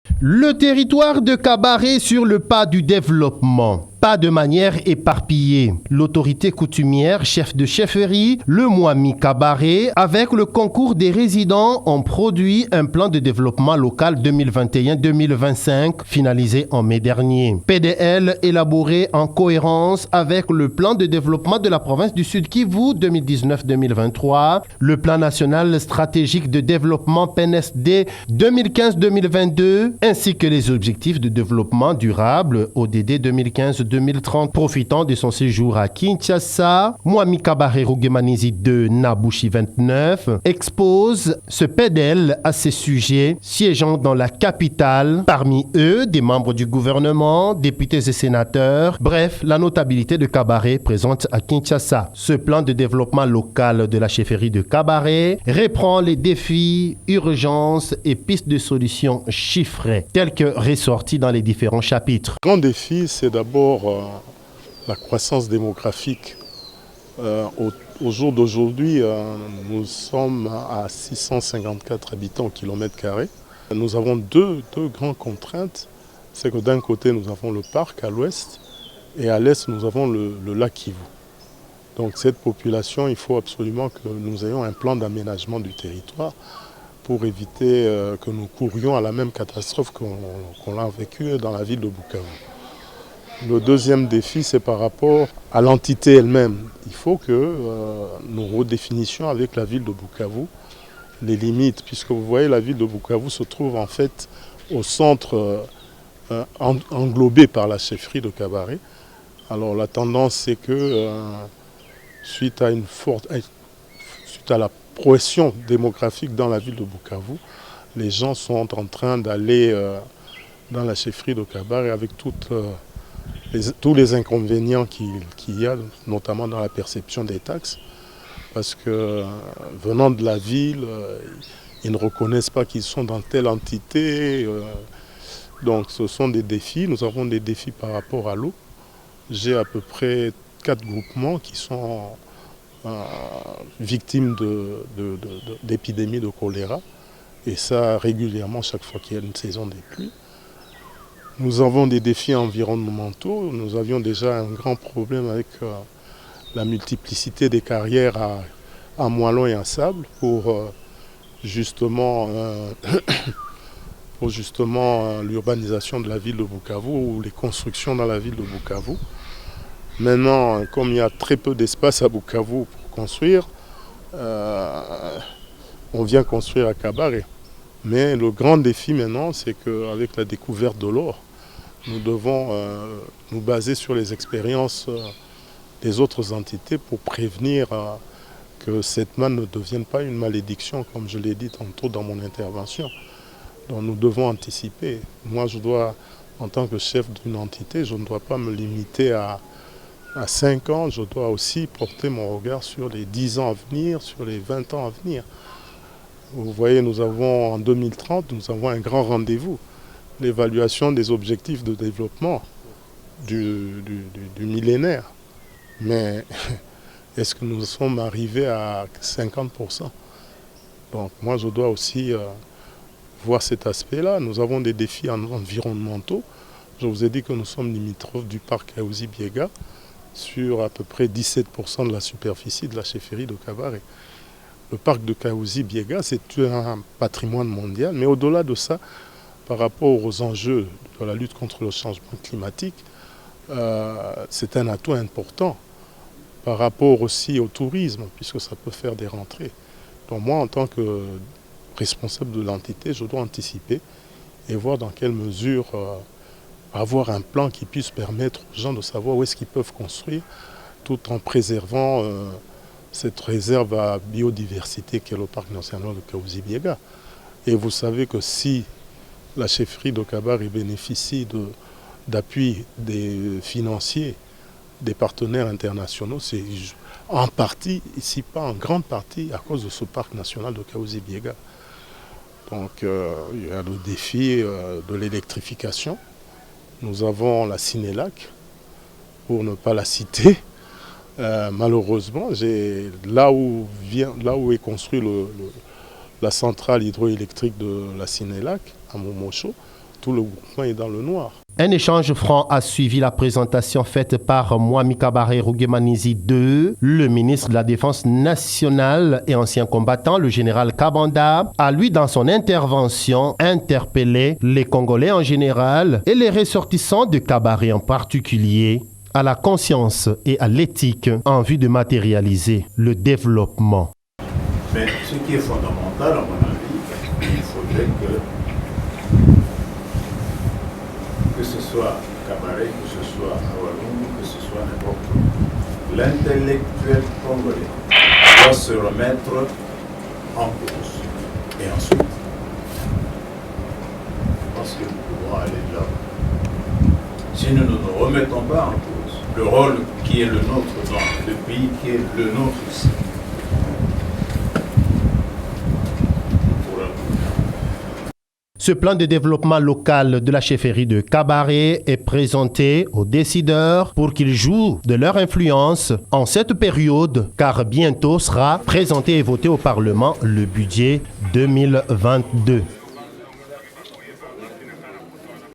Le territoire de Kabaré sur le pas du développement. Pas de manière éparpillée. L'autorité coutumière, chef de chefferie, le Mwami Kabaré, avec le concours des résidents, ont produit un plan de développement local 2021-2025, finalisé en mai dernier. PDL élaboré en cohérence avec le plan de développement de la province du Sud Kivu 2019-2023, le plan national stratégique de développement PNSD 2015-2022, ainsi que les objectifs de développement durable ODD 2015-2030. Profitant de son séjour à Kinshasa, Mwami Kabaré Rougemanizi de Nabouchi 29 expose ce PDL à ses sujets siégeant dans la capitale, parmi eux des membres du gouvernement, députés et sénateurs, bref, la notabilité de Kabaré présente à Kinshasa. Ce plan de développement local de la chefferie de Kabaré reprend les défis, urgences et pistes de solutions chiffrées, tels que ressortis dans les différents chapitres. Le grand défi, c'est d'abord la croissance démographique. Au jour d'aujourd'hui, nous sommes à 654 habitants au kilomètre carré. Nous avons deux grandes contraintes. C'est que d'un côté, nous avons le parc à l'ouest et à l'est, nous avons le lac Kivu. Donc cette population, il faut absolument que nous ayons un plan d'aménagement du territoire pour éviter que nous courions à la même catastrophe qu'on a vécue dans la ville de Bukavu. Le deuxième défi, c'est par rapport à l'entité elle-même. Il faut que nous redéfinissions avec la ville de Bukavu les limites, puisque vous voyez, la ville de Bukavu se trouve en fait au centre englobé par la chefferie de Kabaré. Alors la tendance, c'est que suite à la progression démographique dans la ville de Bukavu, les gens sont en train d'aller dans la chefferie de Kabaré avec tous les inconvénients qu'il y a, notamment dans la perception des taxes, parce que venant de la ville, ils ne reconnaissent pas qu'ils sont dans telle entité. Donc ce sont des défis. Nous avons des défis par rapport à l'eau. J'ai à peu près 4 groupements qui sont victimes d'épidémies de choléra, et ça régulièrement chaque fois qu'il y a une saison des pluies. Nous avons des défis environnementaux. Nous avions déjà un grand problème avec la multiplicité des carrières à moellon et à sable pour justement, l'urbanisation de la ville de Bukavu ou les constructions dans la ville de Bukavu. Maintenant, comme il y a très peu d'espace à Bukavu pour construire, on vient construire à Kabaré. Mais le grand défi maintenant, c'est qu'avec la découverte de l'or, nous devons nous baser sur les expériences des autres entités pour prévenir que cette manne ne devienne pas une malédiction, comme je l'ai dit tantôt dans mon intervention. Donc nous devons anticiper. Moi, en tant que chef d'une entité, je ne dois pas me limiter à 5 ans, je dois aussi porter mon regard sur les 10 ans à venir, sur les 20 ans à venir. Vous voyez, en 2030, nous avons un grand rendez-vous, l'évaluation des objectifs de développement du millénaire. Mais est-ce que nous sommes arrivés à 50%? Donc moi, je dois aussi voir cet aspect-là. Nous avons des défis environnementaux. Je vous ai dit que nous sommes limitrophes du parc Kahuzi-Biega sur à peu près 17% de la superficie de la chefferie de Kabaré. Le parc de Kahuzi-Biega, c'est un patrimoine mondial, mais au-delà de ça, par rapport aux enjeux de la lutte contre le changement climatique, c'est un atout important. Par rapport aussi au tourisme, puisque ça peut faire des rentrées. Donc moi, en tant que responsable de l'entité, je dois anticiper et voir dans quelle mesure avoir un plan qui puisse permettre aux gens de savoir où est-ce qu'ils peuvent construire, tout en préservant cette réserve à biodiversité qu'est le parc national de Kahuzi-Biega. Et vous savez que si la chefferie de Kabaré bénéficie d'appui des financiers, des partenaires internationaux, c'est en partie, ici pas en grande partie, à cause de ce parc national de Kahuzi-Biega. Donc il y a le défi de l'électrification. Nous avons la Cinélac, pour ne pas la citer. Malheureusement, là où est construite la centrale hydroélectrique de la Cinélac, à Momosho, tout le groupement est dans le noir. Un échange franc a suivi la présentation faite par Mwami Kabaré Rougemanizi II. Le ministre de la Défense nationale et ancien combattant, le général Kabanda, a lui dans son intervention interpellé les Congolais en général et les ressortissants de Kabaré en particulier à la conscience et à l'éthique en vue de matérialiser le développement. Mais ce qui est fondamental, à mon avis, il faudrait que ce soit Kabaré, que ce soit Awaloum, que ce soit n'importe où, l'intellectuel congolais doit se remettre en cause. Et ensuite, je pense que nous pouvons aller de là. Si nous ne nous remettons pas en cause, le rôle qui est le nôtre dans le pays qui est le nôtre ici, ce plan de développement local de la chefferie de Kabaré est présenté aux décideurs pour qu'ils jouent de leur influence en cette période, car bientôt sera présenté et voté au Parlement le budget 2022.